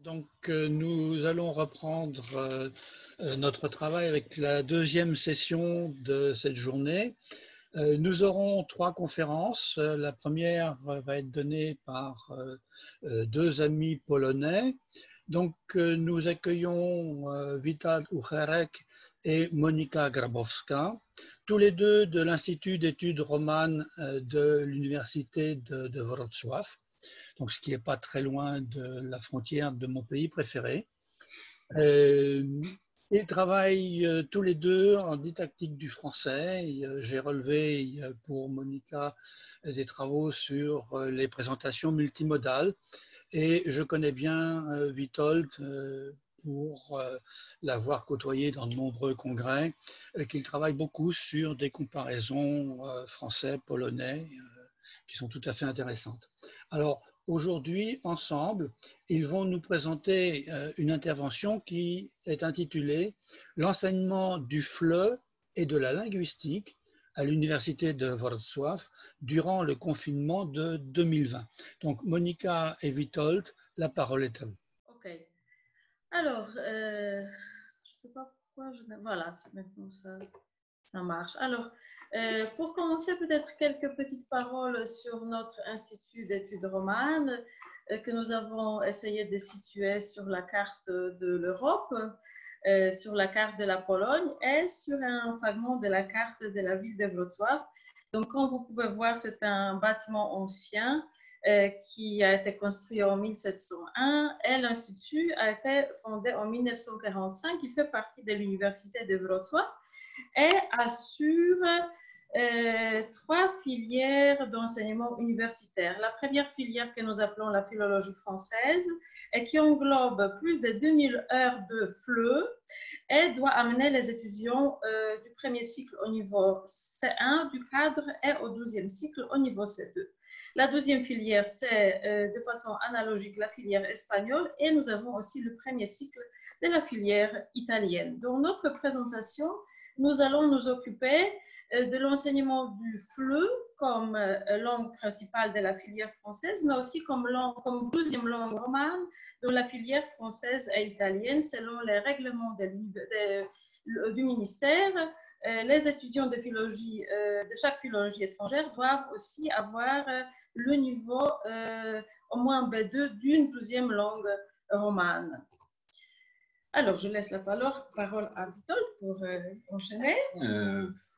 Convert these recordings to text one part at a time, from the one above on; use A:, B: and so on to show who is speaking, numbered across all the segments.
A: Nous allons reprendre notre travail avec la deuxième session de cette journée. Nous aurons trois conférences. La première va être donnée par deux amis polonais. Nous accueillons Witold Ucherek et Monika Grabowska, tous les deux de l'Institut d'études romanes de l'Université de Wrocław. Donc, ce qui n'est pas très loin de la frontière de mon pays préféré. Ils travaillent tous les deux en didactique du français. J'ai relevé pour Monika des travaux sur les présentations multimodales et je connais bien Witold pour l'avoir côtoyé dans de nombreux congrès, qu'il travaille beaucoup sur des comparaisons français-polonais qui sont tout à fait intéressantes. Alors, aujourd'hui, ensemble, ils vont nous présenter une intervention qui est intitulée « L'enseignement du FLE et de la linguistique à l'Université de Wrocław durant le confinement de 2020 ». Donc, Monika et Witold, la parole est à vous.
B: Ok. Alors, je ne sais pas pourquoi voilà, maintenant ça marche. Alors, pour commencer, peut-être quelques petites paroles sur notre Institut d'études romanes que nous avons essayé de situer sur la carte de l'Europe, sur la carte de la Pologne et sur un fragment de la carte de la ville de Wrocław. Donc, comme vous pouvez voir, c'est un bâtiment ancien qui a été construit en 1701 et l'Institut a été fondé en 1945. Il fait partie de l'Université de Wrocław et assure trois filières d'enseignement universitaire. La première filière que nous appelons la philologie française et qui englobe plus de 2000 heures de FLE et doit amener les étudiants du premier cycle au niveau C1 du cadre et au 12e cycle au niveau C2. La deuxième filière, c'est de façon analogique la filière espagnole et nous avons aussi le premier cycle de la filière italienne. Dans notre présentation, nous allons nous occuper de l'enseignement du FLE comme langue principale de la filière française, mais aussi comme deuxième langue romane dans la filière française et italienne, selon les règlements du ministère. Les étudiants de philologie, de chaque philologie étrangère doivent aussi avoir le niveau au moins B2 d'une deuxième langue romane. Alors, je laisse la parole à Witold pour enchaîner.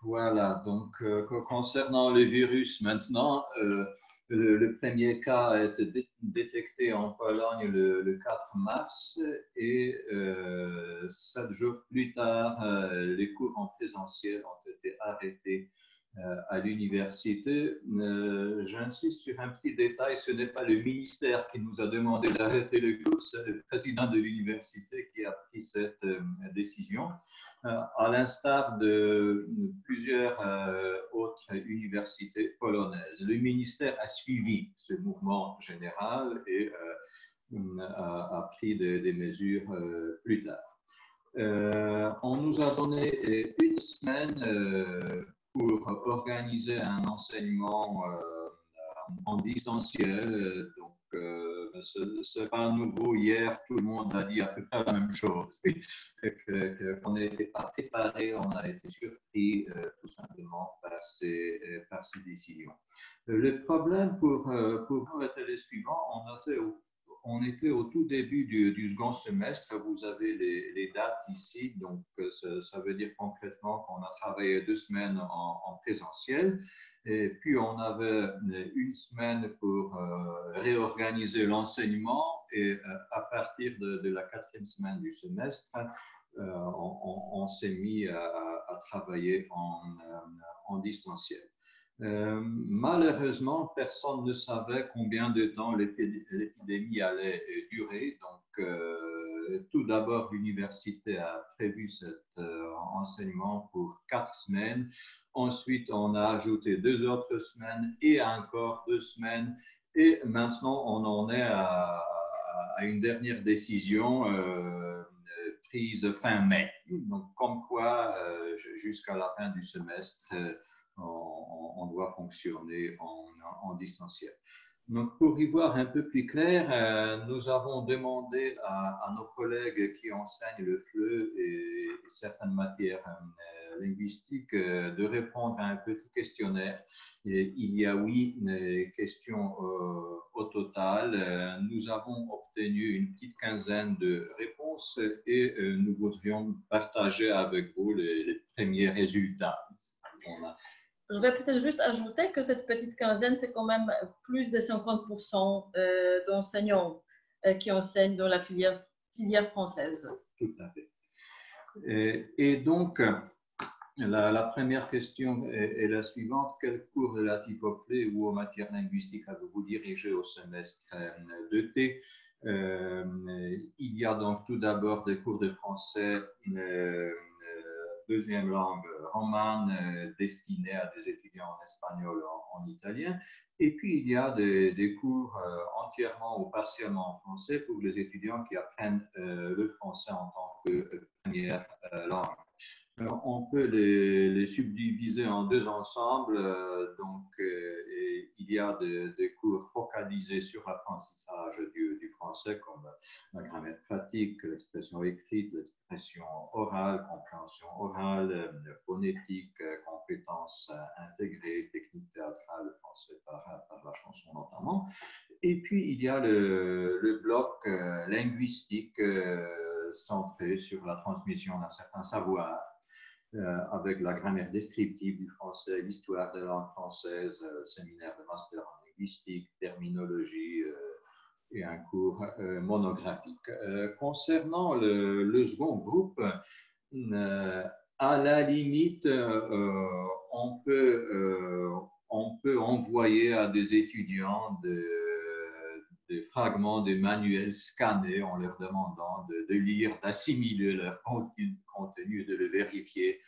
C: Voilà, donc concernant le virus maintenant, le premier cas a été détecté en Pologne le 4 mars et 7 jours plus tard, les cours en présentiel ont été arrêtés à l'université. J'insiste sur un petit détail, ce n'est pas le ministère qui nous a demandé d'arrêter le cours, c'est le président de l'université qui a pris cette décision. À l'instar de plusieurs autres universités polonaises. Le ministère a suivi ce mouvement général et a pris des mesures plus tard. On nous a donné une semaine pour organiser un enseignement en distanciel. Donc, ce n'est pas nouveau. Hier, tout le monde a dit à peu près la même chose. Qu'on n'était pas préparé, on a été surpris tout simplement par ces décisions. Le problème pour nous était le suivant. On était au tout début du second semestre. Vous avez les dates ici. Donc, ça veut dire concrètement qu'on a travaillé 2 semaines en présentiel. Et puis, on avait une semaine pour réorganiser l'enseignement. Et à partir de la 4e semaine du semestre, on s'est mis à travailler en distanciel. Malheureusement, personne ne savait combien de temps l'épidémie allait durer. Donc, tout d'abord, l'université a prévu cet enseignement pour 4 semaines. Ensuite, on a ajouté 2 autres semaines et encore 2 semaines. Et maintenant, on en est à une dernière décision prise fin mai. Donc, comme quoi, jusqu'à la fin du semestre, on doit fonctionner en distanciel. Donc, pour y voir un peu plus clair, nous avons demandé à nos collègues qui enseignent le FLE et certaines matières linguistiques de répondre à un petit questionnaire. Et il y a 8 questions au total. Nous avons obtenu une petite quinzaine de réponses et nous voudrions partager avec vous les premiers résultats.
B: Je vais peut-être juste ajouter que cette petite quinzaine, c'est quand même plus de 50% d'enseignants qui enseignent dans la filière française.
C: Tout à fait. Et donc, la première question est la suivante. Quel cours relatif au FLE ou aux matières linguistiques avez-vous dirigé au semestre d'été? Il y a donc tout d'abord des cours de français deuxième langue romane destinés à des étudiants en espagnol, en italien. Et puis, il y a des cours entièrement ou partiellement en français pour les étudiants qui apprennent le français en tant que première langue. On peut les subdiviser en 2 ensembles. Il y a des cours focalisés sur l'apprentissage du français, comme la grammaire pratique, l'expression écrite, l'expression orale, compréhension orale, phonétique, compétences intégrées, technique théâtrale, le français par la chanson notamment. Et puis, il y a le bloc linguistique centré sur la transmission d'un certain savoir, avec la grammaire descriptive du français, l'histoire de la langue française, séminaire de master en linguistique, terminologie et un cours monographique. Concernant le second groupe, à la limite, on peut envoyer à des étudiants des fragments de manuels scannés en leur demandant de lire, d'assimiler leur contenu, de le vérifier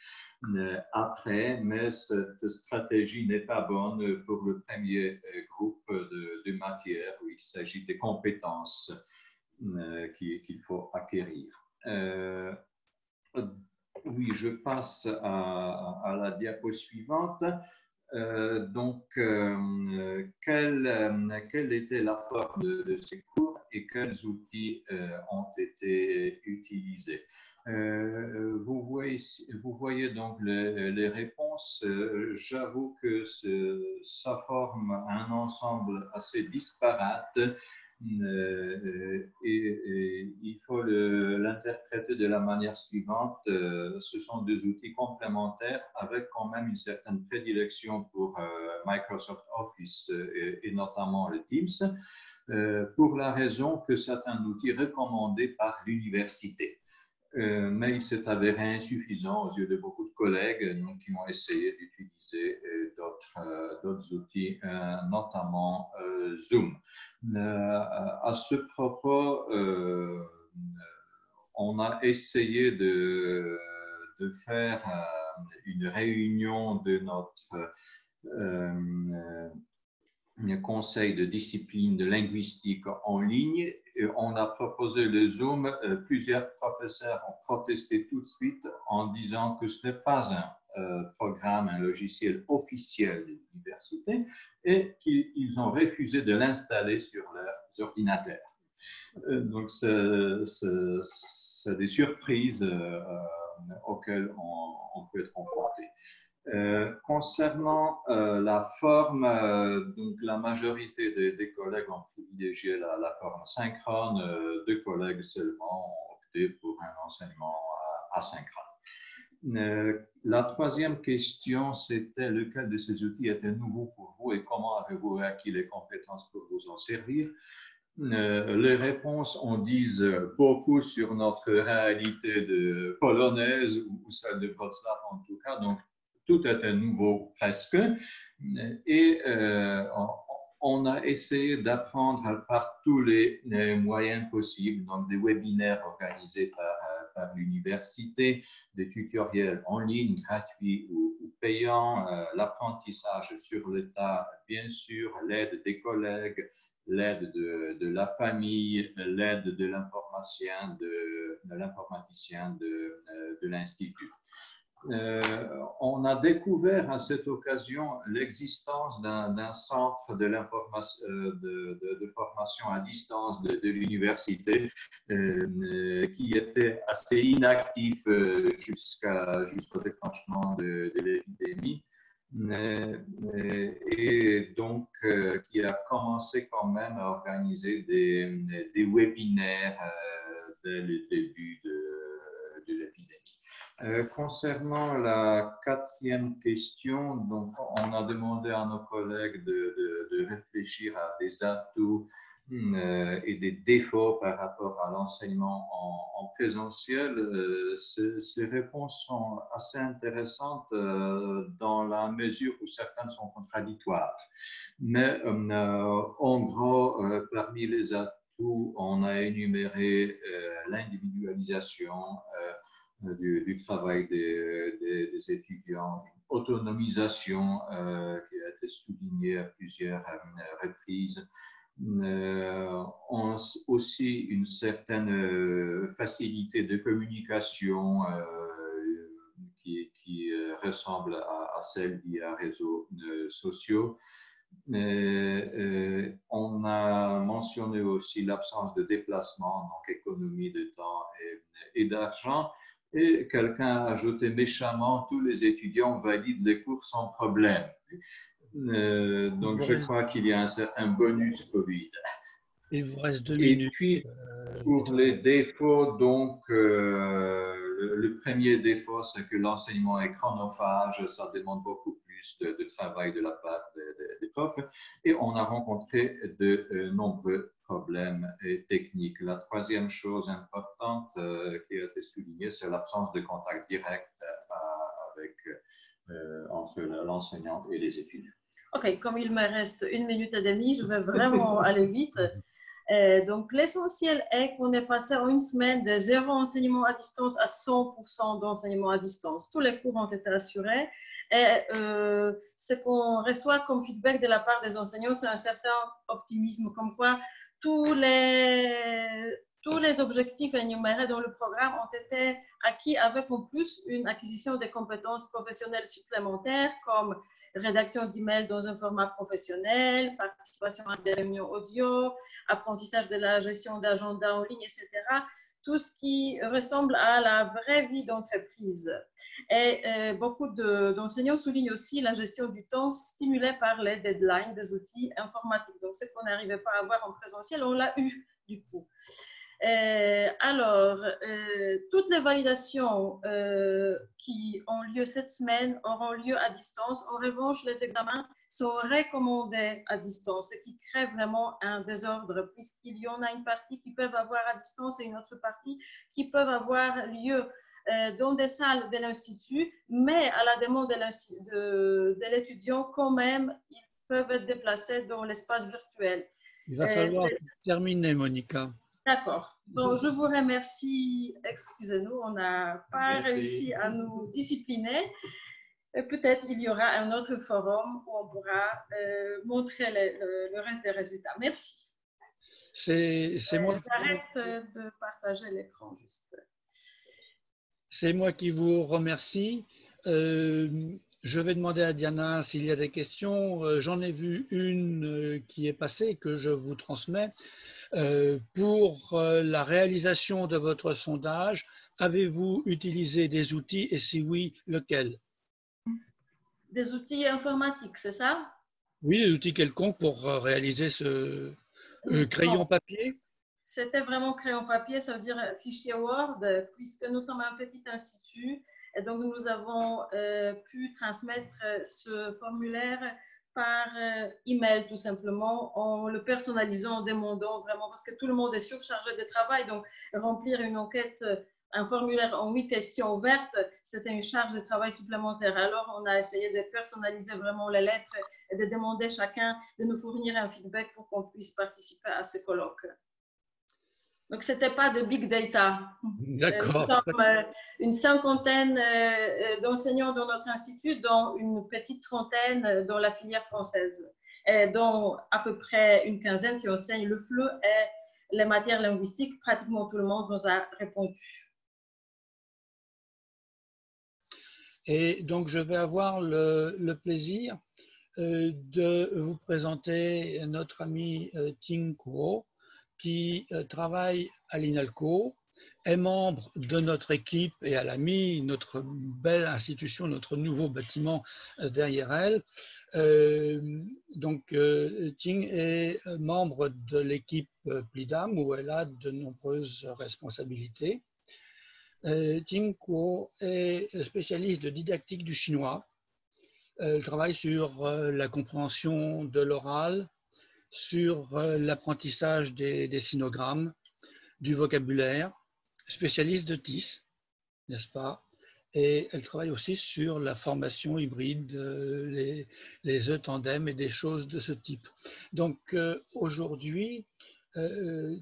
C: après, mais cette stratégie n'est pas bonne pour le premier groupe de matières où il s'agit des compétences qu'il faut acquérir. Oui, je passe à la diapo suivante. Quelle était la forme de ces cours et quels outils ont été utilisés? Vous voyez donc les réponses. J'avoue que ça forme un ensemble assez disparate. Et il faut l'interpréter de la manière suivante. Ce sont des outils complémentaires avec quand même une certaine prédilection pour Microsoft Office et notamment le Teams, pour la raison que c'est un outil recommandé par l'université. Mais il s'est avéré insuffisant aux yeux de beaucoup de collègues qui ont essayé d'utiliser d'autres outils, notamment Zoom. À ce propos, on a essayé de faire une réunion de notre conseil de discipline de linguistique en ligne. Et on a proposé le Zoom. Plusieurs professeurs ont protesté tout de suite en disant que ce n'est pas un programme, un logiciel officiel de l'université et qu'ils ont refusé de l'installer sur leurs ordinateurs. Donc, c'est des surprises auxquelles on peut être confronté. Concernant la forme, donc la majorité des collègues ont privilégié la forme synchrone. 2 collègues seulement ont opté pour un enseignement asynchrone. La troisième question, c'était lequel de ces outils était nouveau pour vous et comment avez-vous acquis les compétences pour vous en servir? Les réponses en disent beaucoup sur notre réalité de polonaise ou celle de Wrocław en tout cas. Donc, tout était nouveau presque. Et on a essayé d'apprendre par tous les moyens possibles, donc des webinaires organisés par l'université, des tutoriels en ligne gratuits ou payants, l'apprentissage sur le tas, bien sûr, l'aide des collègues, l'aide de la famille, l'aide de l'informaticien de l'Institut. on a découvert à cette occasion l'existence d'un centre de formation à distance de l'université qui était assez inactif jusqu'au déclenchement de l'épidémie. Et donc qui a commencé quand même à organiser des webinaires dès le début de l'épidémie. Concernant la quatrième question, donc on a demandé à nos collègues de réfléchir à des atouts et des défauts par rapport à l'enseignement en présentiel. Ces réponses sont assez intéressantes dans la mesure où certaines sont contradictoires. Mais en gros, parmi les atouts, on a énuméré l'individualisation du travail des étudiants, une autonomisation qui a été soulignée à plusieurs reprises, aussi une certaine facilité de communication qui ressemble à celle via réseaux sociaux. On a mentionné aussi l'absence de déplacement, donc économie de temps et d'argent. Et quelqu'un a ajouté méchamment, tous les étudiants valident les cours sans problème. Donc, je crois qu'il y a un certain bonus Covid.
A: Il vous reste 2
C: Et
A: minutes.
C: puis, pour les défauts, donc, le premier défaut, c'est que l'enseignement est chronophage, ça demande beaucoup plus de travail de la part des profs. Et on a rencontré de nombreux problèmes techniques. La troisième chose importante qui a été soulignée, c'est l'absence de contact direct entre l'enseignant et les étudiants.
B: OK, comme il me reste 1 minute et demie, je vais vraiment aller vite. Donc, l'essentiel est qu'on est passé en 1 semaine de 0 enseignement à distance à 100% d'enseignement à distance. Tous les cours ont été assurés. Et ce qu'on reçoit comme feedback de la part des enseignants, c'est un certain optimisme, comme quoi tous les objectifs énumérés dans le programme ont été acquis avec en plus une acquisition des compétences professionnelles supplémentaires comme rédaction d'emails dans un format professionnel, participation à des réunions audio, apprentissage de la gestion d'agenda en ligne, etc. Tout ce qui ressemble à la vraie vie d'entreprise. Et beaucoup d'enseignants soulignent aussi la gestion du temps stimulée par les deadlines des outils informatiques. Donc, ce qu'on n'arrivait pas à avoir en présentiel, on l'a eu du coup. Alors, toutes les validations qui ont lieu cette semaine auront lieu à distance. En revanche, les examens sont recommandés à distance, ce qui crée vraiment un désordre, puisqu'il y en a une partie qui peuvent avoir à distance et une autre partie qui peuvent avoir lieu dans des salles de l'Institut, mais à la demande de l'étudiant, quand même, ils peuvent être déplacés dans l'espace virtuel.
A: Il va falloir terminer, Monica.
B: D'accord. Donc, je vous remercie. Excusez-nous, on n'a pas réussi à nous discipliner. Peut-être il y aura un autre forum où on pourra montrer le reste des résultats. Merci.
A: C'est moi.
B: J'arrête de partager l'écran juste.
A: C'est moi qui vous remercie. Je vais demander à Diana s'il y a des questions. J'en ai vu une qui est passée que je vous transmets. Pour la réalisation de votre sondage, avez-vous utilisé des outils et si oui, lesquels?
B: Des outils informatiques, c'est ça?
A: Oui, des outils quelconques pour réaliser ce crayon papier?
B: C'était vraiment crayon papier, ça veut dire fichier Word, puisque nous sommes un petit institut et donc nous avons pu transmettre ce formulaire par email tout simplement, en le personnalisant, en demandant vraiment, parce que tout le monde est surchargé de travail, donc remplir une enquête, un formulaire en 8 questions ouvertes, c'était une charge de travail supplémentaire. Alors on a essayé de personnaliser vraiment les lettres et de demander chacun de nous fournir un feedback pour qu'on puisse participer à ces colloques. Donc, ce n'était pas de big data.
A: D'accord.
B: Nous sommes une cinquantaine d'enseignants dans notre institut, dont une petite trentaine dans la filière française, et dont à peu près une quinzaine qui enseignent le FLE et les matières linguistiques. Pratiquement tout le monde nous a répondu.
A: Et donc, je vais avoir le plaisir de vous présenter notre ami Ting Kuo, qui travaille à l'INALCO, est membre de notre équipe et elle a mis notre belle institution, notre nouveau bâtiment derrière elle. Donc, Ting est membre de l'équipe Plidam où elle a de nombreuses responsabilités. Ting Kuo est spécialiste de didactique du chinois. Elle travaille sur la compréhension de l'oral, sur l'apprentissage des sinogrammes, du vocabulaire, spécialiste de TIS, n'est-ce pas? Et elle travaille aussi sur la formation hybride, les E-tandem et des choses de ce type. Donc aujourd'hui,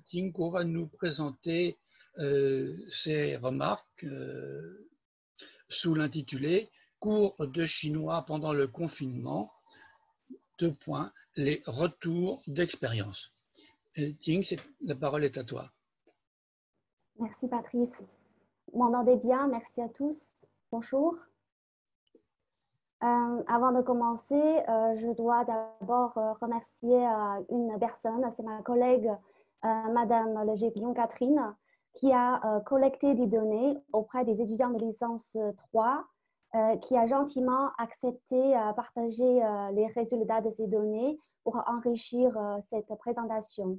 A: Ting Kuo va nous présenter ses remarques sous l'intitulé « Cours de chinois pendant le confinement ». Les retours d'expérience. Ting, la parole est à toi.
D: Merci Patrice. Vous m'entendez bien? Merci à tous. Bonjour. Avant de commencer, je dois d'abord remercier une personne, c'est ma collègue Madame Legéguillon Catherine, qui a collecté des données auprès des étudiants de licence 3, qui a gentiment accepté partager les résultats de ces données pour enrichir cette présentation.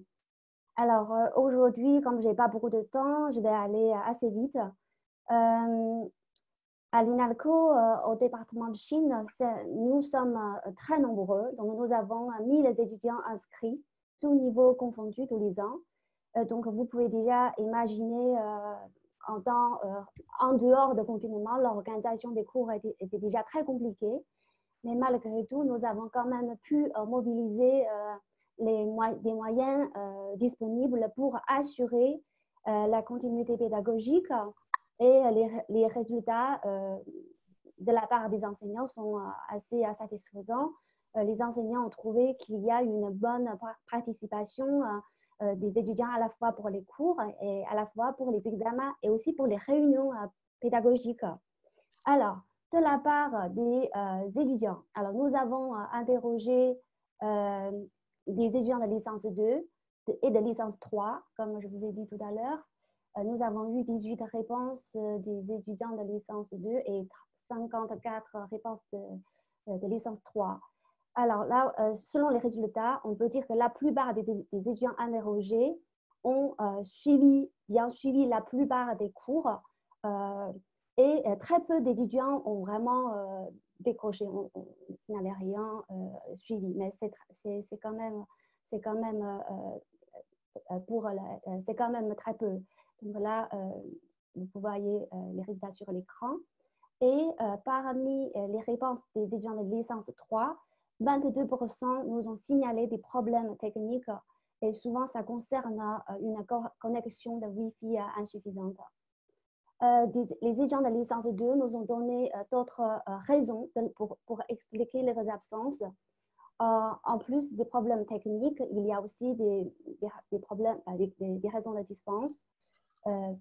D: Alors aujourd'hui, comme je n'ai pas beaucoup de temps, je vais aller assez vite. À l'INALCO, au département de Chine, nous sommes très nombreux. Donc, nous avons 1000 étudiants inscrits, tous niveaux confondus tous les ans. Donc, vous pouvez déjà imaginer, en dehors de confinement, l'organisation des cours était déjà très compliquée. Mais malgré tout, nous avons quand même pu mobiliser des moyens disponibles pour assurer la continuité pédagogique. Et les résultats de la part des enseignants sont assez satisfaisants. Les enseignants ont trouvé qu'il y a une bonne participation des étudiants à la fois pour les cours et à la fois pour les examens et aussi pour les réunions pédagogiques. Alors, de la part des étudiants, alors nous avons interrogé des étudiants de licence 2 et de licence 3, comme je vous ai dit tout à l'heure. Nous avons eu 18 réponses des étudiants de licence 2 et 54 réponses de licence 3. Alors là, selon les résultats, on peut dire que la plupart des étudiants interrogés ont bien suivi la plupart des cours et très peu d'étudiants ont vraiment décroché, n'avaient rien suivi. Mais c'est quand même très peu. Donc là, vous voyez les résultats sur l'écran. Et parmi les réponses des étudiants de licence 3, 22% nous ont signalé des problèmes techniques et souvent ça concerne une connexion de Wi-Fi insuffisante. Les étudiants de licence 2 nous ont donné d'autres raisons pour expliquer les absences. En plus des problèmes techniques, il y a aussi des raisons de dispense.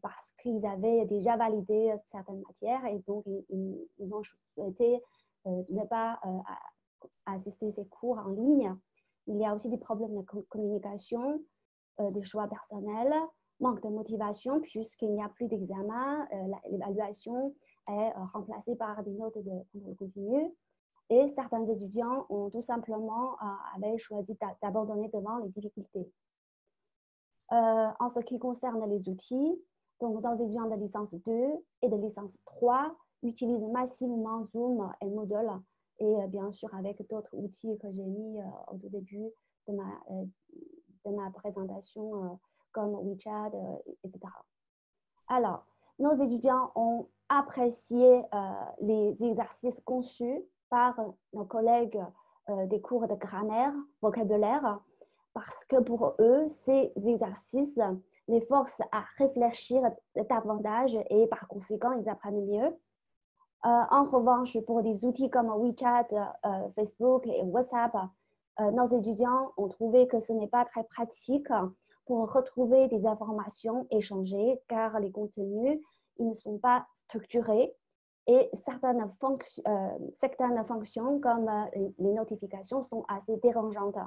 D: Parce qu'ils avaient déjà validé certaines matières et donc ils ont souhaité ne pas assister à ces cours en ligne. Il y a aussi des problèmes de communication, de choix personnels, manque de motivation puisqu'il n'y a plus d'examen, l'évaluation est remplacée par des notes de contrôle continu et certains étudiants ont tout simplement avaient choisi d'abandonner devant les difficultés. En ce qui concerne les outils, donc dans les étudiants de licence 2 et de licence 3 utilisent massivement Zoom et Moodle et bien sûr avec d'autres outils que j'ai mis au tout début de ma présentation comme WeChat, etc. Alors, nos étudiants ont apprécié les exercices conçus par nos collègues des cours de grammaire, vocabulaire, parce que pour eux, ces exercices les forcent à réfléchir davantage et par conséquent, ils apprennent mieux. En revanche, pour des outils comme WeChat, Facebook et WhatsApp, nos étudiants ont trouvé que ce n'est pas très pratique pour retrouver des informations échangées car les contenus ils ne sont pas structurés Et certaines fonctions comme les notifications sont assez dérangeantes.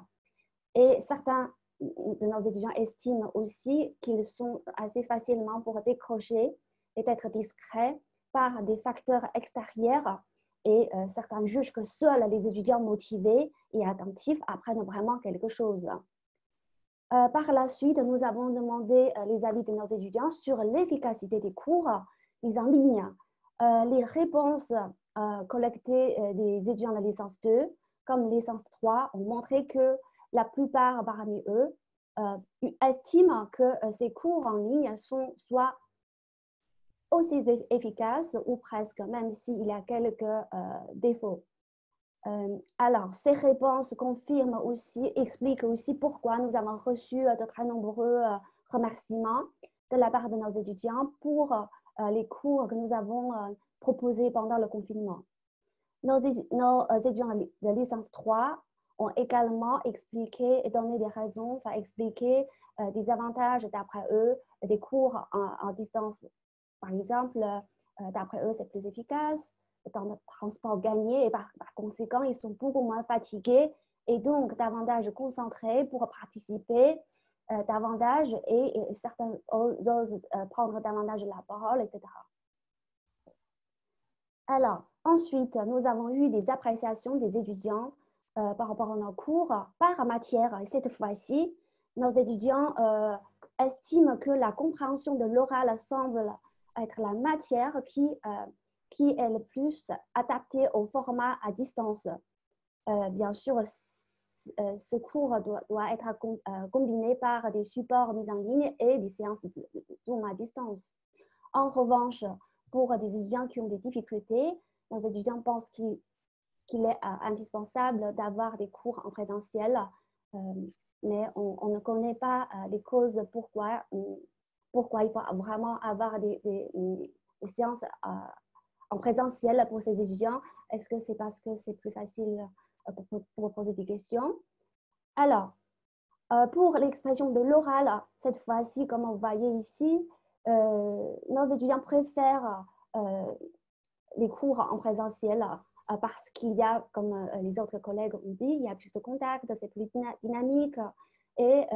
D: Et certains de nos étudiants estiment aussi qu'ils sont assez facilement pour décrocher et être discrets par des facteurs extérieurs. Et certains jugent que seuls les étudiants motivés et attentifs apprennent vraiment quelque chose. Par la suite, nous avons demandé les avis de nos étudiants sur l'efficacité des cours mis en ligne. Les réponses collectées des étudiants de licence 2 comme licence 3 ont montré que la plupart parmi eux estiment que ces cours en ligne sont soit aussi efficaces ou presque, même s'il y a quelques défauts. Alors, ces réponses confirment aussi, expliquent aussi pourquoi nous avons reçu de très nombreux remerciements de la part de nos étudiants pour les cours que nous avons proposés pendant le confinement. Nos étudiants de licence 3 ont également expliqué et donné des raisons, enfin expliqué des avantages d'après eux des cours en distance. Par exemple, d'après eux, c'est plus efficace, le temps de transport gagné et par conséquent, ils sont beaucoup moins fatigués et donc davantage concentrés pour participer davantage et certains osent prendre davantage la parole, etc. Alors, ensuite, nous avons eu des appréciations des étudiants par rapport à nos cours par matière. Et cette fois-ci, nos étudiants estiment que la compréhension de l'oral semble être la matière qui est le plus adaptée au format à distance. Bien sûr, ce cours doit être combiné par des supports mis en ligne et des séances de Zoom à distance. En revanche, pour des étudiants qui ont des difficultés, nos étudiants pensent qu'il est indispensable d'avoir des cours en présentiel, mais on ne connaît pas les causes pourquoi il faut vraiment avoir des séances en présentiel pour ces étudiants. Est-ce que c'est parce que c'est plus facile pour poser des questions? Alors, pour l'expression de l'oral, cette fois-ci, comme vous voyez ici, nos étudiants préfèrent les cours en présentiel parce qu'il y a, comme les autres collègues ont dit, il y a plus de contacts, c'est plus dynamique et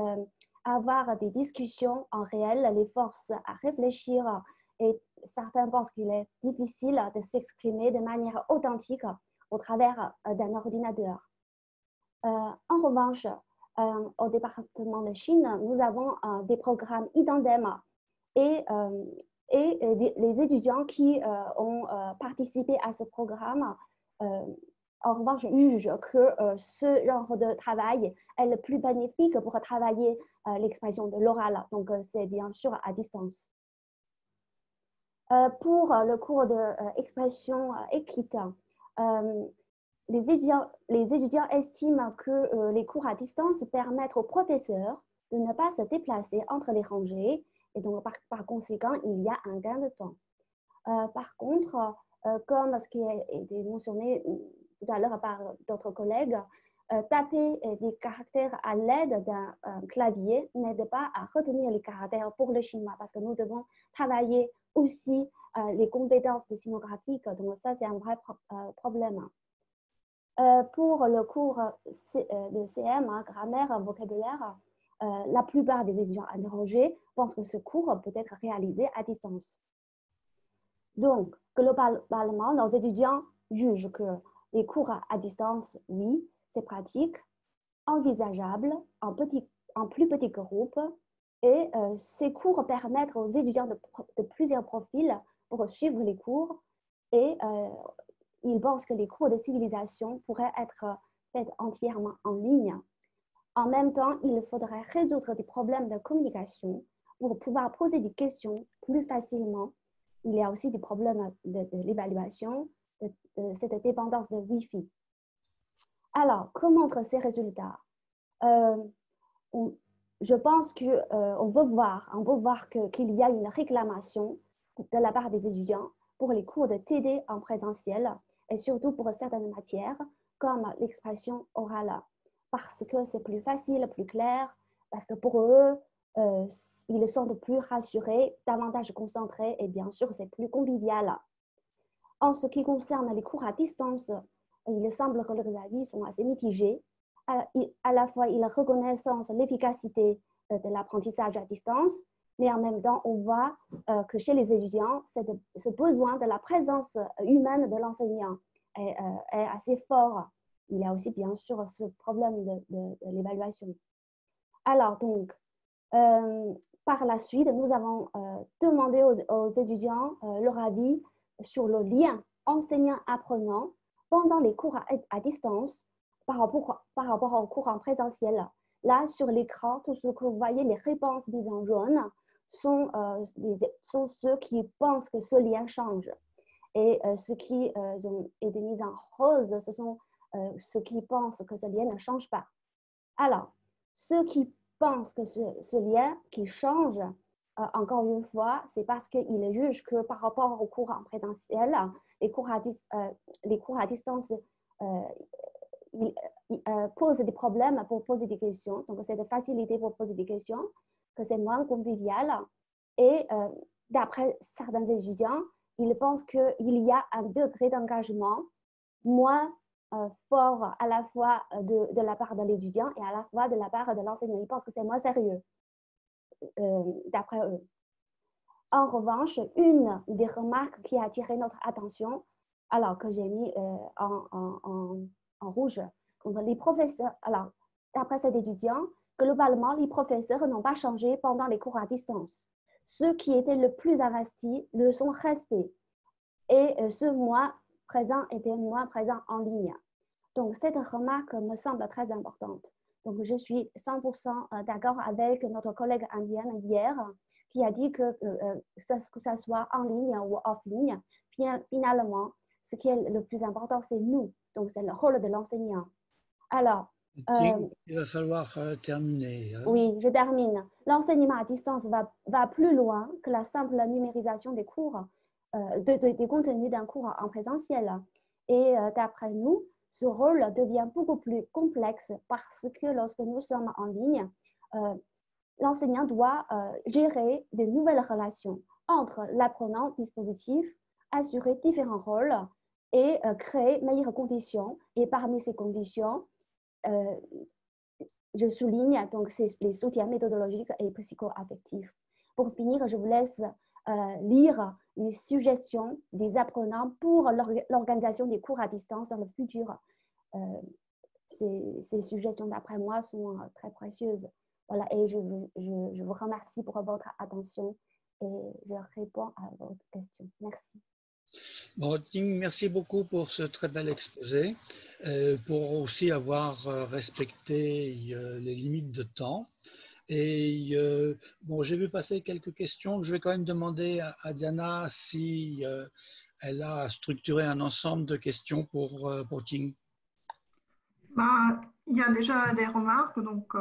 D: avoir des discussions en réel les force à réfléchir et certains pensent qu'il est difficile de s'exprimer de manière authentique au travers d'un ordinateur. En revanche, au département de Chine, nous avons des programmes idem et les étudiants qui ont participé à ce programme, en revanche, jugent que ce genre de travail est le plus bénéfique pour travailler l'expression de l'oral. Donc, c'est bien sûr à distance. Pour le cours d'expression écrite, les étudiants estiment que les cours à distance permettent aux professeurs de ne pas se déplacer entre les rangées et donc par conséquent, il y a un gain de temps. Par contre, comme ce qui a été mentionné tout à l'heure par d'autres collègues, taper des caractères à l'aide d'un clavier n'aide pas à retenir les caractères pour le chinois parce que nous devons travailler aussi les compétences signographiques. Donc ça, c'est un vrai problème. Pour le cours de CM, grammaire, vocabulaire, la plupart des étudiants interrogés pensent que ce cours peut être réalisé à distance. Donc, globalement, nos étudiants jugent que les cours à distance, oui, c'est pratique, envisageable, en plus petits groupes, et ces cours permettent aux étudiants de plusieurs profils pour suivre les cours, et ils pensent que les cours de civilisation pourraient être faits entièrement en ligne. En même temps, il faudrait résoudre des problèmes de communication pour pouvoir poser des questions plus facilement. Il y a aussi des problèmes de l'évaluation, de cette dépendance de Wi-Fi. Alors, que montrent ces résultats? Je pense qu'on peut voir qu'il y a une réclamation de la part des étudiants pour les cours de TD en présentiel et surtout pour certaines matières comme l'expression orale. Parce que c'est plus facile, plus clair, parce que pour eux, ils sont plus rassurés, davantage concentrés et bien sûr, c'est plus convivial. En ce qui concerne les cours à distance, il semble que leurs avis sont assez mitigés. À la fois, ils reconnaissent l'efficacité de l'apprentissage à distance, mais en même temps, on voit que chez les étudiants, ce besoin de la présence humaine de l'enseignant est assez fort. Il y a aussi, bien sûr, ce problème de l'évaluation. Alors, donc, par la suite, nous avons demandé aux étudiants leur avis sur le lien enseignant-apprenant pendant les cours à distance par rapport aux cours en présentiel. Là, sur l'écran, tout ce que vous voyez, les réponses mises en jaune sont ceux qui pensent que ce lien change. Et ceux qui ont été mis en rose, ce sont ceux qui pensent que ce lien ne change pas. Alors, ceux qui pensent que ce lien qui change, encore une fois, c'est parce qu'ils jugent que par rapport aux cours en présentiel, les cours à distance posent des problèmes pour poser des questions. Donc, c'est de facilité pour poser des questions, que c'est moins convivial. Et d'après certains étudiants, ils pensent qu'il y a un degré d'engagement moins fort à la fois de la part de l'étudiant et à la fois de la part de l'enseignant. Ils pensent que c'est moins sérieux, d'après eux. En revanche, une des remarques qui a attiré notre attention, alors que j'ai mis en rouge, donc les professeurs, alors d'après cet étudiant, globalement, les professeurs n'ont pas changé pendant les cours à distance. Ceux qui étaient le plus investis le sont restés. Et ceux moins présents étaient moins présents en ligne. Donc, cette remarque me semble très importante. Donc, je suis 100% d'accord avec notre collègue indienne hier qui a dit que ça soit en ligne ou off ligne, finalement, ce qui est le plus important, c'est nous. Donc, c'est le rôle de l'enseignant. Alors,
A: il va falloir terminer. Hein.
D: Oui, je termine. L'enseignement à distance va plus loin que la simple numérisation des cours, des contenus d'un cours en présentiel. Et d'après nous, ce rôle devient beaucoup plus complexe parce que lorsque nous sommes en ligne, l'enseignant doit gérer de nouvelles relations entre l'apprenant dispositif, assurer différents rôles et créer meilleures conditions. Et parmi ces conditions, je souligne donc les soutiens méthodologiques et psycho-affectifs. Pour finir, je vous laisse lire les suggestions des apprenants pour l'organisation des cours à distance dans le futur. Ces suggestions, d'après moi, sont très précieuses. Voilà, et je vous remercie pour votre attention et je réponds à votre question. Merci.
A: Bon, Ting, merci beaucoup pour ce très bel exposé, pour aussi avoir respecté les limites de temps. Et bon, j'ai vu passer quelques questions. Je vais quand même demander à Diana si elle a structuré un ensemble de questions pour Ting.
E: Il y a déjà des remarques, donc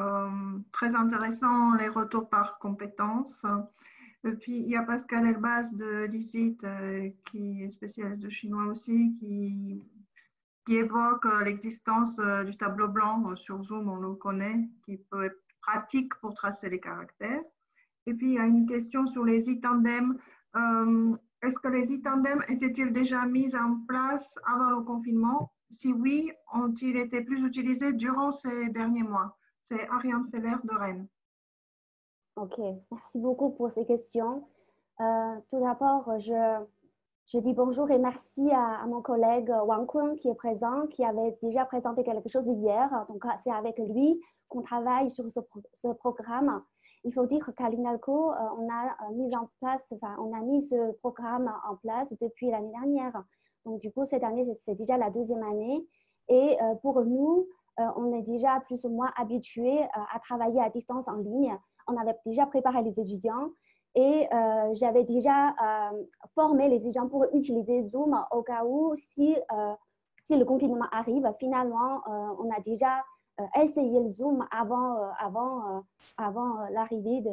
E: très intéressant les retours par compétences. Et puis, il y a Pascal Elbaz de l'ISIT, qui est spécialiste de chinois aussi, qui évoque l'existence du tableau blanc sur Zoom, on le connaît, qui peut être pratique pour tracer les caractères. Et puis, il y a une question sur les e-tandems. Est-ce que les e-tandems étaient-ils déjà mis en place avant le confinement? Si oui, ont-ils été plus utilisés durant ces derniers mois? C'est Ariane Feller de Rennes.
D: Ok, merci beaucoup pour ces questions. Tout d'abord, je dis bonjour et merci à mon collègue Wang Kun qui est présent, qui avait déjà présenté quelque chose hier. Donc, c'est avec lui qu'on travaille sur ce programme. Il faut dire qu'à l'INALCO, on a mis ce programme en place depuis l'année dernière. Donc, du coup, cette année, c'est déjà la deuxième année. Et pour nous, on est déjà plus ou moins habitués à travailler à distance en ligne. On avait déjà préparé les étudiants et j'avais déjà formé les étudiants pour utiliser Zoom au cas où si le confinement arrive. Finalement, on a déjà essayé le Zoom avant l'arrivée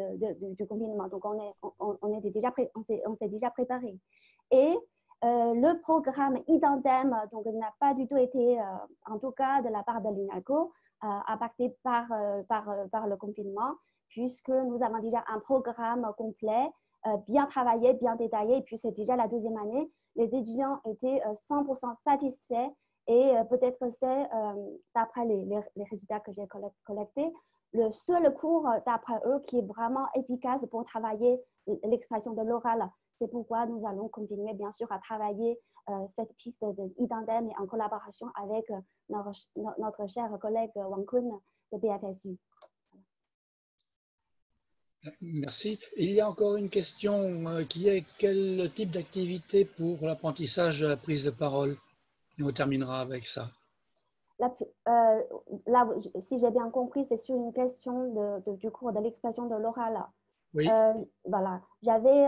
D: du confinement. Donc, on s'est déjà préparé. Et le programme e-tandem n'a pas du tout été, en tout cas de la part de l'INALCO, impacté par le confinement, puisque nous avons déjà un programme complet bien travaillé, bien détaillé. Et puis, c'est déjà la deuxième année. Les étudiants étaient 100% satisfaits. Et peut-être c'est, d'après les résultats que j'ai collectés, le seul cours, d'après eux, qui est vraiment efficace pour travailler l'expression de l'oral. C'est pourquoi nous allons continuer, bien sûr, à travailler cette piste d'identème et en collaboration avec notre cher collègue Wang Kun de BFSU.
A: Merci. Il y a encore une question qui est quel type d'activité pour l'apprentissage de la prise de parole? Et on terminera avec ça.
D: Là, si j'ai bien compris, c'est sur une question du cours de l'expression de l'oral.
A: Oui.
D: Voilà. J'avais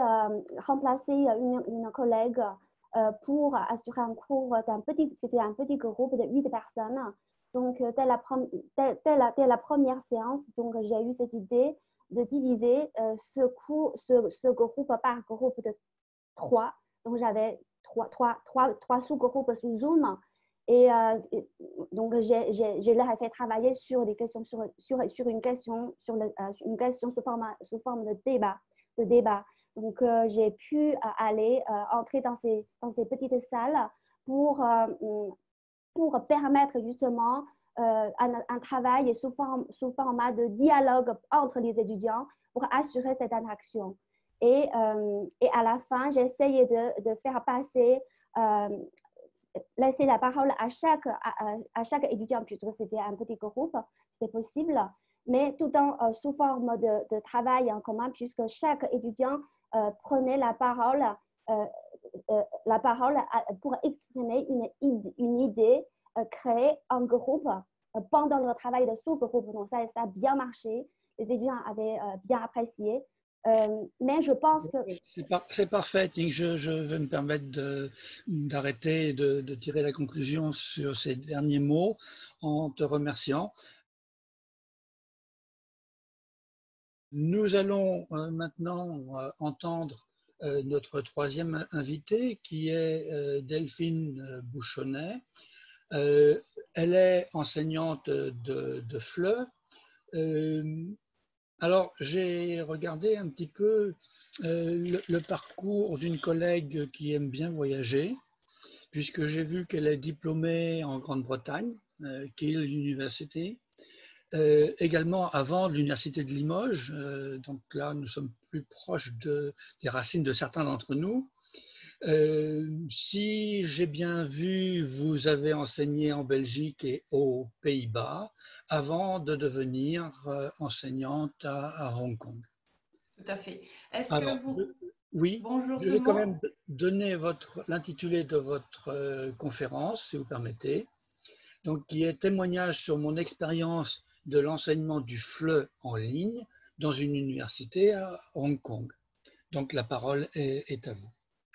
D: remplacé une collègue pour assurer un cours c'était un petit groupe de 8 personnes. Donc, dès la première séance, donc j'ai eu cette idée de diviser ce groupe par groupe de 3. Donc, j'avais trois sous-groupes sous Zoom. Et donc, je leur ai fait travailler sur des questions, sur une question, une question sous forme de débat. Donc, j'ai pu entrer dans ces petites salles pour permettre justement un travail sous format de dialogue entre les étudiants pour assurer cette interaction. Et à la fin, j'ai essayé de faire passer, laisser la parole à chaque étudiant, puisque c'était un petit groupe, c'était possible, mais tout en sous forme de travail en commun, puisque chaque étudiant prenait la parole pour exprimer une idée créée en groupe pendant le travail de sous-groupe. Donc ça a bien marché, les étudiants avaient bien apprécié. Mais je pense que…
A: C'est parfait, Ting. Je vais me permettre d'arrêter et de tirer la conclusion sur ces derniers mots en te remerciant. Nous allons maintenant entendre notre troisième invitée qui est Delphine Bouchonnet. Elle est enseignante de FLE. Alors, j'ai regardé un petit peu le parcours d'une collègue qui aime bien voyager, puisque j'ai vu qu'elle est diplômée en Grande-Bretagne, Keele University, également avant l'Université de Limoges. Donc là, nous sommes plus proches des racines de certains d'entre nous. Si j'ai bien vu, vous avez enseigné en Belgique et aux Pays-Bas avant de devenir enseignante à Hong Kong.
B: Tout à fait. Est-ce
A: Alors,
B: que vous…
A: oui,
B: Bonjour
A: je
B: tout
A: vais
B: le
A: quand
B: monde.
A: même donner l'intitulé de votre conférence, si vous permettez, donc qui est témoignage sur mon expérience de l'enseignement du FLE en ligne dans une université à Hong Kong. Donc la parole est à vous.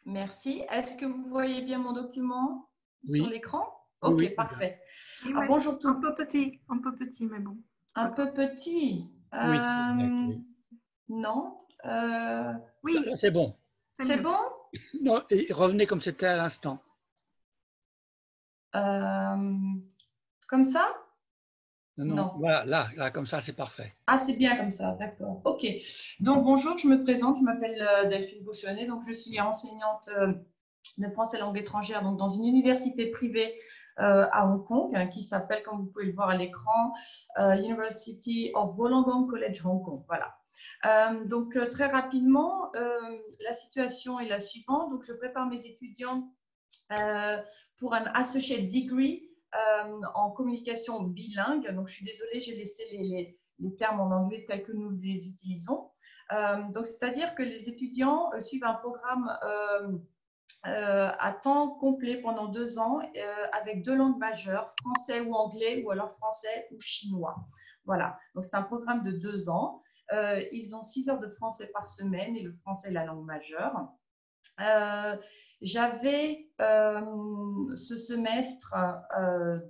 B: Merci. Est-ce que vous voyez bien mon document sur l'écran?
A: Oui,
B: Ok,
A: oui,
B: parfait.
E: Oui,
B: Bonjour tout le monde.
E: Un peu petit, mais bon.
B: Un peu petit.
A: Oui, exact, oui.
B: Non.
E: Oui,
A: C'est bon.
B: C'est bon?
A: Non, et revenez comme c'était à l'instant.
B: Comme ça?
A: Non. Voilà, là, comme ça, c'est parfait.
B: Ah, c'est bien comme ça, d'accord. Ok. Donc, bonjour, je me présente, je m'appelle Delphine Bouchonnet, donc je suis enseignante de français langue étrangère donc dans une université privée à Hong Kong qui s'appelle, comme vous pouvez le voir à l'écran, University of Wollongong College Hong Kong. Voilà. Donc, très rapidement, la situation est la suivante. Donc, je prépare mes étudiants pour un associate degree en communication bilingue. Donc, je suis désolée, j'ai laissé les termes en anglais tels que nous les utilisons. Donc, c'est-à-dire que les étudiants suivent un programme à temps complet pendant 2 ans avec 2 langues majeures, français ou anglais, ou alors français ou chinois. Voilà, donc c'est un programme de 2 ans. Ils ont 6 heures de français par semaine et le français est la langue majeure. J'avais ce semestre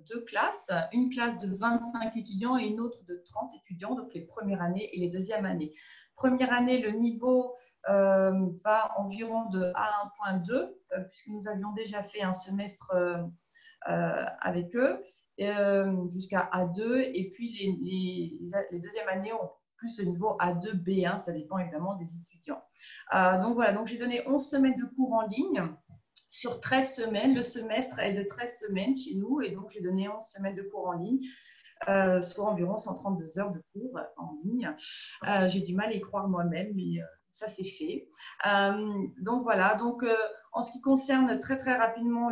B: 2 classes, une classe de 25 étudiants et une autre de 30 étudiants, donc les premières années et les deuxièmes années. Première année, le niveau va environ de A1.2, puisque nous avions déjà fait un semestre avec eux, jusqu'à A2, et puis les deuxièmes années ont plus le niveau A2, B1, ça dépend évidemment des étudiants. étudiants. Donc voilà, donc j'ai donné 11 semaines de cours en ligne sur 13 semaines. Le semestre est de 13 semaines chez nous et donc j'ai donné 11 semaines de cours en ligne, soit environ 132 heures de cours en ligne. J'ai du mal à y croire moi-même, mais ça c'est fait. Donc voilà, donc en ce qui concerne très très rapidement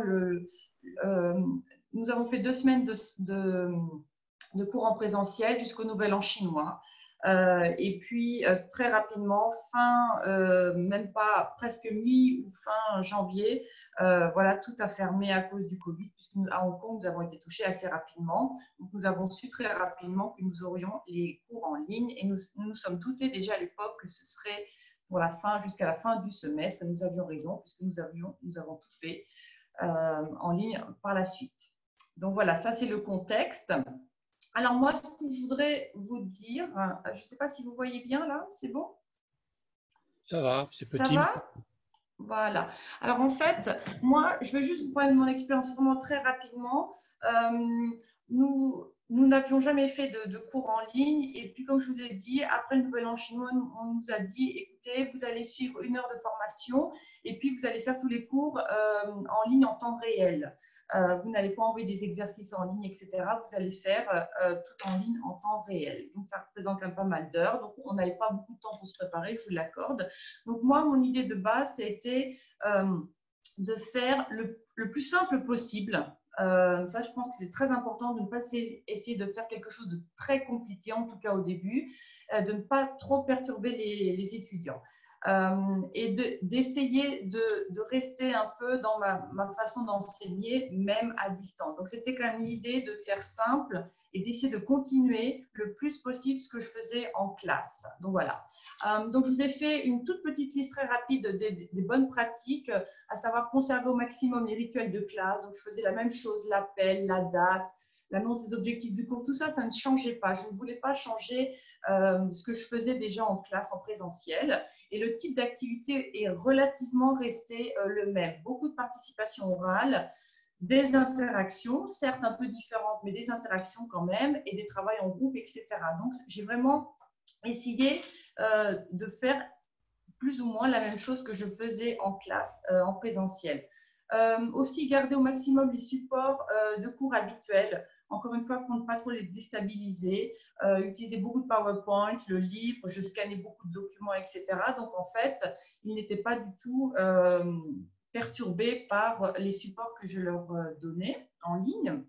B: nous avons fait 2 semaines de cours en présentiel jusqu'au Nouvel An chinois. Et puis très rapidement, même pas presque mi ou fin janvier, voilà, tout a fermé à cause du Covid, puisque à Hong Kong, nous avons été touchés assez rapidement. Donc, nous avons su très rapidement que nous aurions les cours en ligne et nous sommes doutés déjà à l'époque que ce serait pour la fin, jusqu'à la fin du semestre. Nous avions raison, puisque nous avons tout fait en ligne par la suite. Donc voilà, ça c'est le contexte. Alors moi, ce que je voudrais vous dire, je ne sais pas si vous voyez bien là, c'est bon?
A: Ça va, c'est petit.
B: Ça va? Voilà. Alors en fait, moi, je vais juste vous parler de mon expérience vraiment très rapidement. Nous n'avions jamais fait de cours en ligne et puis comme je vous ai dit, après le Nouvel An chinois, on nous a dit, écoutez, vous allez suivre 1 heure de formation et puis vous allez faire tous les cours en ligne en temps réel. Vous n'allez pas envoyer des exercices en ligne, etc. Vous allez faire tout en ligne en temps réel. Donc, ça représente quand même pas mal d'heures. Donc, on n'avait pas beaucoup de temps pour se préparer, je vous l'accorde. Donc, moi, mon idée de base, c'était de faire le plus simple possible. Ça, je pense que c'est très important de ne pas essayer de faire quelque chose de très compliqué, en tout cas au début, de ne pas trop perturber les étudiants. Et d'essayer de rester un peu dans ma façon d'enseigner, même à distance. Donc, c'était quand même l'idée de faire simple et d'essayer de continuer le plus possible ce que je faisais en classe. Donc, voilà. Donc, je vous ai fait une toute petite liste très rapide des bonnes pratiques, à savoir conserver au maximum les rituels de classe. Donc, je faisais la même chose, l'appel, la date, l'annonce des objectifs du cours, tout ça, ça ne changeait pas. Je ne voulais pas changer ce que je faisais déjà en classe, en présentiel. Et le type d'activité est relativement resté le même. Beaucoup de participation orale, des interactions, certes un peu différentes, mais des interactions quand même, et des travaux en groupe, etc. Donc, j'ai vraiment essayé de faire plus ou moins la même chose que je faisais en classe, en présentiel. Aussi, garder au maximum les supports de cours habituels. Encore une fois, pour ne pas trop les déstabiliser, utiliser beaucoup de PowerPoint, le livre, je scannais beaucoup de documents, etc. Donc, en fait, ils n'étaient pas du tout perturbés par les supports que je leur donnais en ligne.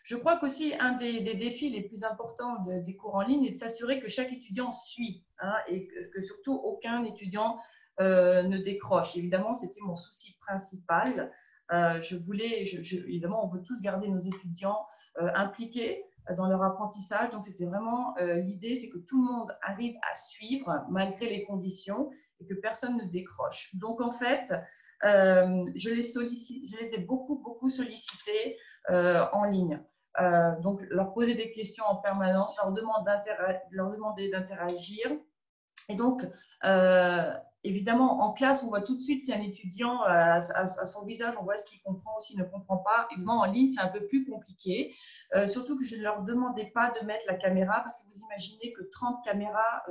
B: Je crois qu'aussi, un des défis les plus importants des cours en ligne est de s'assurer que chaque étudiant suit et que surtout aucun étudiant ne décroche. Évidemment, c'était mon souci principal. Évidemment, on veut tous garder nos étudiants impliqués dans leur apprentissage. Donc, c'était vraiment l'idée, c'est que tout le monde arrive à suivre malgré les conditions et que personne ne décroche. Donc, en fait, je les ai beaucoup sollicités en ligne. Donc, leur poser des questions en permanence, leur demander d'interagir. Et donc, évidemment, en classe, on voit tout de suite si un étudiant, à son visage, on voit s'il comprend ou s'il ne comprend pas. Évidemment, en ligne, c'est un peu plus compliqué. Surtout que je ne leur demandais pas de mettre la caméra parce que vous imaginez que 30 caméras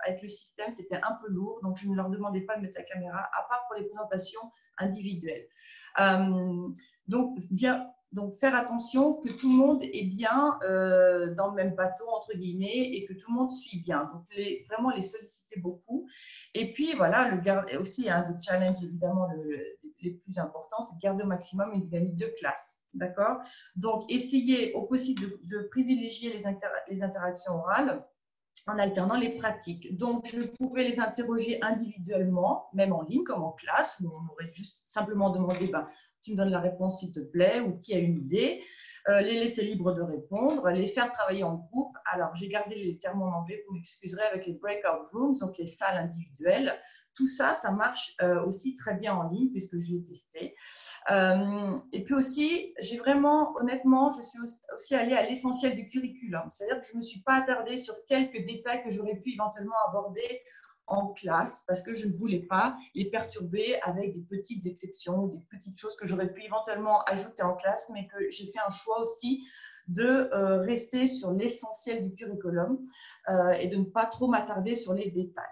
B: avec le système, c'était un peu lourd. Donc, je ne leur demandais pas de mettre la caméra, à part pour les présentations individuelles. Donc, faire attention que tout le monde est bien dans le même bateau, entre guillemets, et que tout le monde suit bien. Donc, vraiment les solliciter beaucoup. Et puis, voilà, aussi, un des challenges, évidemment, les plus importants, c'est de garder au maximum une dynamique de classe. D'accord? Donc, essayer au possible de privilégier les interactions orales en alternant les pratiques. Donc, je pouvais les interroger individuellement, même en ligne, comme en classe, où on aurait juste simplement demandé tu me donnes la réponse s'il te plaît, ou qui a une idée, les laisser libres de répondre, les faire travailler en groupe. Alors, j'ai gardé les termes en anglais, vous m'excuserez, avec les breakout rooms, donc les salles individuelles. Tout ça, ça marche aussi très bien en ligne, puisque je l'ai testé. Et puis aussi, honnêtement, je suis aussi allée à l'essentiel du curriculum. C'est-à-dire que je ne me suis pas attardée sur quelques détails que j'aurais pu éventuellement aborder en classe parce que je ne voulais pas les perturber avec des petites exceptions, des petites choses que j'aurais pu éventuellement ajouter en classe, mais que j'ai fait un choix aussi de rester sur l'essentiel du curriculum et de ne pas trop m'attarder sur les détails.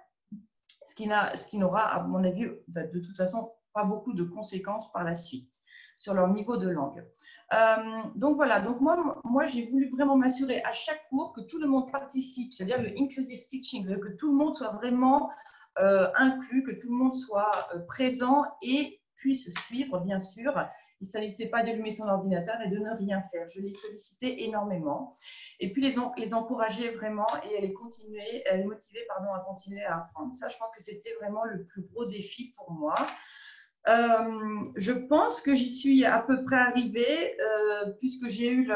F: ce qui n'aura, à mon avis, de toute façon, pas beaucoup de conséquences par la suite sur leur niveau de langue. Donc voilà, donc moi j'ai voulu vraiment m'assurer à chaque cours que tout le monde participe, c'est-à-dire le inclusive teaching, que tout le monde soit vraiment inclus, que tout le monde soit présent et puisse suivre, bien sûr. Il ne s'agissait pas d'allumer son ordinateur et de ne rien faire. Je les sollicitais énormément. Et puis, les encourager vraiment et les motiver à continuer à apprendre. Ça, je pense que c'était vraiment le plus gros défi pour moi. Je pense que j'y suis à peu près arrivée, puisque j'ai eu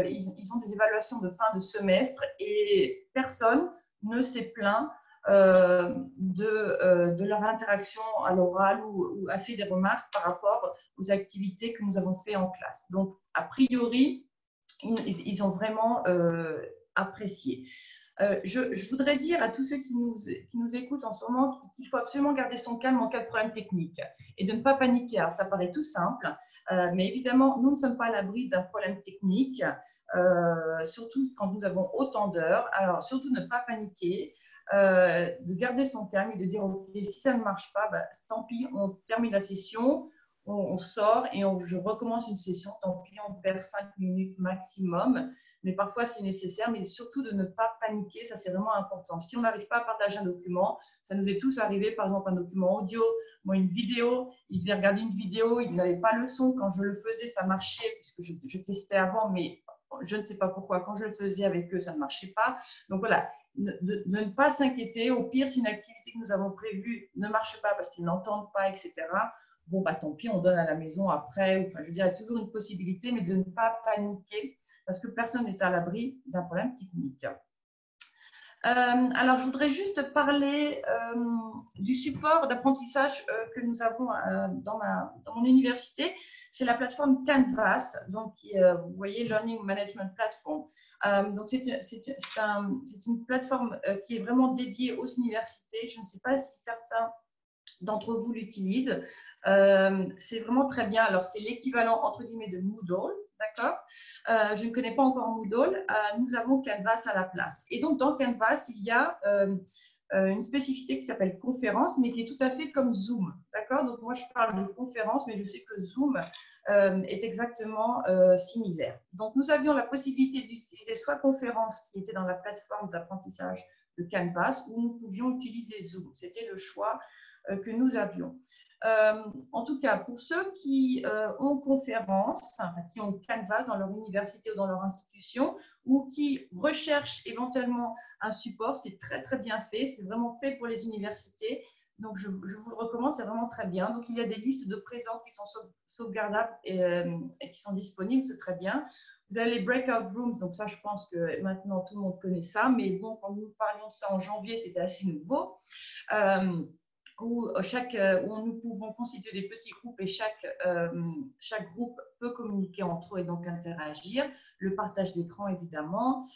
F: ils ont des évaluations de fin de semestre et personne ne s'est plaint de leur interaction à l'oral ou a fait des remarques par rapport aux activités que nous avons fait en classe. Donc, a priori, ils ont vraiment apprécié. Je voudrais dire à tous ceux qui nous écoutent en ce moment qu'il faut absolument garder son calme en cas de problème technique et de ne pas paniquer. Alors, ça paraît tout simple, mais évidemment, nous ne sommes pas à l'abri d'un problème technique, surtout quand nous avons autant d'heures. Alors, surtout ne pas paniquer. De garder son calme et de dire ok, si ça ne marche pas, tant pis, on termine la session, on sort et je recommence une session, tant pis, on perd 5 minutes maximum, mais parfois c'est nécessaire, mais surtout de ne pas paniquer, ça c'est vraiment important. Si on n'arrive pas à partager un document, ça nous est tous arrivé, par exemple un document audio, moi une vidéo, il devait regarder une vidéo, il n'avait pas le son, quand je le faisais ça marchait puisque je testais avant, mais je ne sais pas pourquoi, quand je le faisais avec eux ça ne marchait pas. Donc voilà, de ne pas s'inquiéter. Au pire, si une activité que nous avons prévue ne marche pas parce qu'ils n'entendent pas, etc., bon, tant pis, on donne à la maison après. Enfin, je veux dire, il y a toujours une possibilité, mais de ne pas paniquer parce que personne n'est à l'abri d'un problème technique. Alors, je voudrais juste parler du support d'apprentissage que nous avons dans mon université. C'est la plateforme Canvas, donc vous voyez Learning Management Platform. Donc, c'est une plateforme qui est vraiment dédiée aux universités. Je ne sais pas si certains d'entre vous l'utilisent. C'est vraiment très bien. Alors, c'est l'équivalent, entre guillemets, de Moodle, d'accord? Je ne connais pas encore Moodle. Nous avons Canvas à la place. Et donc, dans Canvas, il y a une spécificité qui s'appelle conférence, mais qui est tout à fait comme Zoom, d'accord? Donc, moi, je parle de conférence, mais je sais que Zoom est exactement similaire. Donc, nous avions la possibilité d'utiliser soit conférence, qui était dans la plateforme d'apprentissage de Canvas, ou nous pouvions utiliser Zoom. C'était le choix que nous avions. En tout cas, pour ceux qui ont conférence, enfin, qui ont Canvas dans leur université ou dans leur institution, ou qui recherchent éventuellement un support, c'est très, très bien fait. C'est vraiment fait pour les universités. Donc, je vous le recommande, c'est vraiment très bien. Donc, il y a des listes de présence qui sont sauvegardables et qui sont disponibles, c'est très bien. Vous avez les breakout rooms, donc ça, je pense que maintenant, tout le monde connaît ça. Mais bon, quand nous parlions de ça en janvier, c'était assez nouveau. Où nous pouvons constituer des petits groupes et chaque groupe peut communiquer entre eux et donc interagir. Le partage d'écran, évidemment.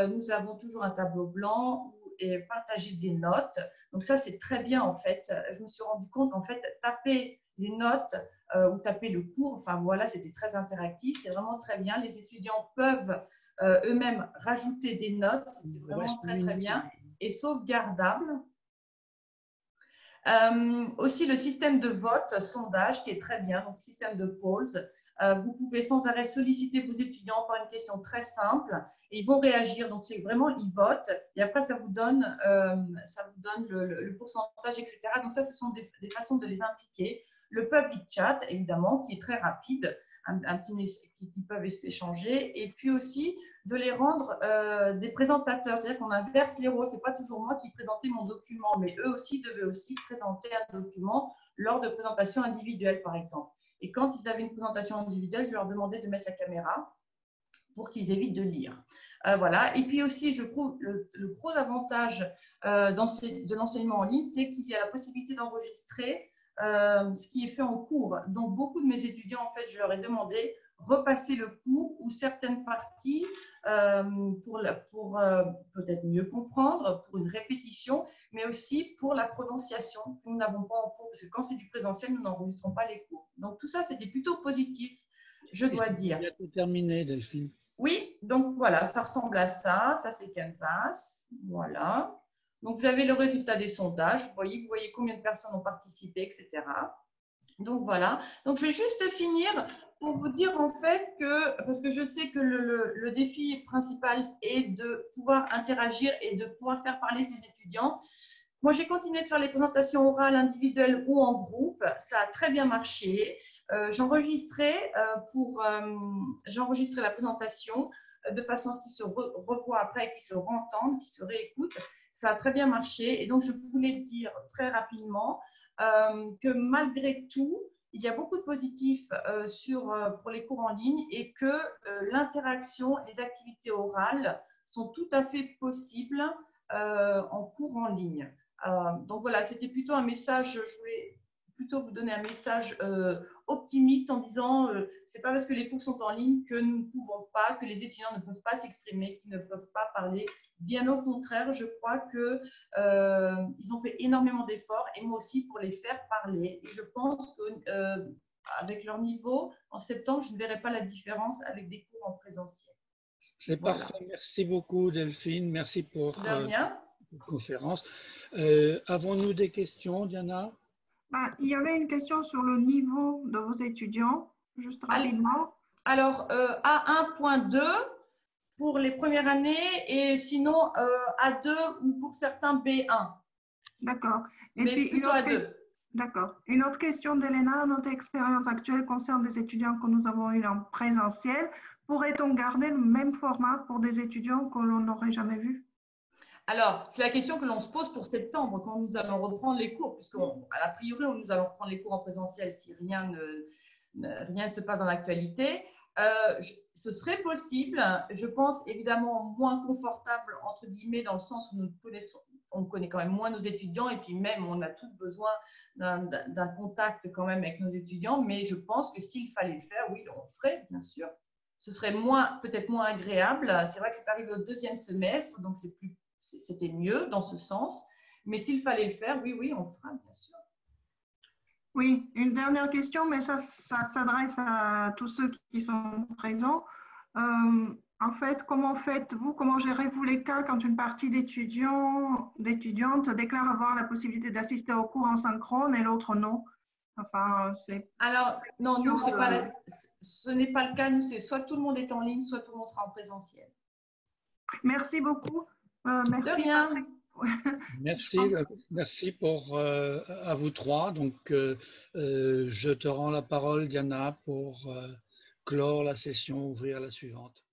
F: Nous avons toujours un tableau blanc et partager des notes. Donc ça, c'est très bien en fait. Je me suis rendu compte qu'en fait, taper les notes ou taper le cours, enfin voilà, c'était très interactif. C'est vraiment très bien. Les étudiants peuvent eux-mêmes rajouter des notes. C'est vraiment très, très bien et sauvegardable. Aussi le système de vote, sondage qui est très bien, donc système de polls. Vous pouvez sans arrêt solliciter vos étudiants par une question très simple et ils vont réagir. Donc c'est vraiment, ils votent et après ça vous donne le pourcentage, etc. Donc ça, ce sont des façons de les impliquer. Le public chat, évidemment, qui est très rapide, qui peuvent échanger, et puis aussi de les rendre des présentateurs, c'est-à-dire qu'on inverse les rôles. C'est pas toujours moi qui présentais mon document, mais eux aussi devaient aussi présenter un document lors de présentations individuelles, par exemple. Et quand ils avaient une présentation individuelle, je leur demandais de mettre la caméra pour qu'ils évitent de lire. Voilà. Et puis aussi, je trouve le gros avantage de l'enseignement en ligne, c'est qu'il y a la possibilité d'enregistrer ce qui est fait en cours. Donc, beaucoup de mes étudiants, en fait, je leur ai demandé repasser le cours ou certaines parties pour peut-être mieux comprendre, pour une répétition, mais aussi pour la prononciation que nous n'avons pas en cours, parce que quand c'est du présentiel, nous n'enregistrons pas les cours. Donc, tout ça, c'était plutôt positif, je dois dire.
A: Il a tout terminé, Delphine.
F: Oui, donc voilà, ça ressemble à ça. Ça, c'est Canvas. Voilà. Donc, vous avez le résultat des sondages. Vous voyez combien de personnes ont participé, etc. Donc, voilà. Donc, je vais juste finir pour vous dire en fait que, parce que je sais que le défi principal est de pouvoir interagir et de pouvoir faire parler ces étudiants. Moi, j'ai continué de faire les présentations orales individuelles ou en groupe. Ça a très bien marché. J'enregistrais la présentation de façon à ce qu'ils se revoient après et qu'ils se entendent, qu'ils se réécoutent. Ça a très bien marché. Et donc, je voulais dire très rapidement que malgré tout, il y a beaucoup de positifs pour les cours en ligne et que l'interaction, les activités orales sont tout à fait possibles en cours en ligne. Donc voilà, c'était plutôt un message, je voulais plutôt vous donner un message optimiste en disant c'est pas parce que les cours sont en ligne que nous ne pouvons pas, que les étudiants ne peuvent pas s'exprimer, qu'ils ne peuvent pas parler. Bien au contraire, je crois qu'ils ont fait énormément d'efforts et moi aussi pour les faire parler. Et je pense qu'avec leur niveau, en septembre, je ne verrai pas la différence avec des cours en présentiel.
A: C'est parfait. Merci beaucoup, Delphine. Merci pour
F: la
A: conférence. Avons-nous des questions, Diana?
E: Il y avait une question sur le niveau de vos étudiants, juste rapidement.
F: Alors, A1.2 pour les premières années et sinon A2 ou pour certains B1.
E: D'accord. Et
F: mais
E: puis,
F: plutôt A2.
E: D'accord. Une autre question d'Elena. Notre expérience actuelle concerne des étudiants que nous avons eus en présentiel. Pourrait-on garder le même format pour des étudiants que l'on n'aurait jamais vus?
F: Alors, c'est la question que l'on se pose pour septembre, quand nous allons reprendre les cours, puisqu'à priori, nous allons reprendre les cours en présentiel si rien ne se passe dans l'actualité. Ce serait possible, je pense évidemment moins confortable, entre guillemets, dans le sens où on connaît quand même moins nos étudiants et puis même on a tous besoin d'un contact quand même avec nos étudiants, mais je pense que s'il fallait le faire, oui, on le ferait, bien sûr. Ce serait peut-être moins agréable. C'est vrai que c'est arrivé au deuxième semestre, donc c'était mieux dans ce sens. Mais s'il fallait le faire, oui, on le fera, bien sûr.
E: Oui, une dernière question, mais ça s'adresse à tous ceux qui sont présents. En fait, comment gérez-vous les cas quand une partie d'étudiantes déclare avoir la possibilité d'assister au cours en synchrone et l'autre non? Enfin,
F: alors, non, nous, ce n'est pas le cas. Nous, c'est soit tout le monde est en ligne, soit tout le monde sera en présentiel.
E: Merci beaucoup. Merci.
F: De rien.
A: Merci à vous trois. Donc, je te rends la parole, Diana, pour clore la session, ouvrir la suivante.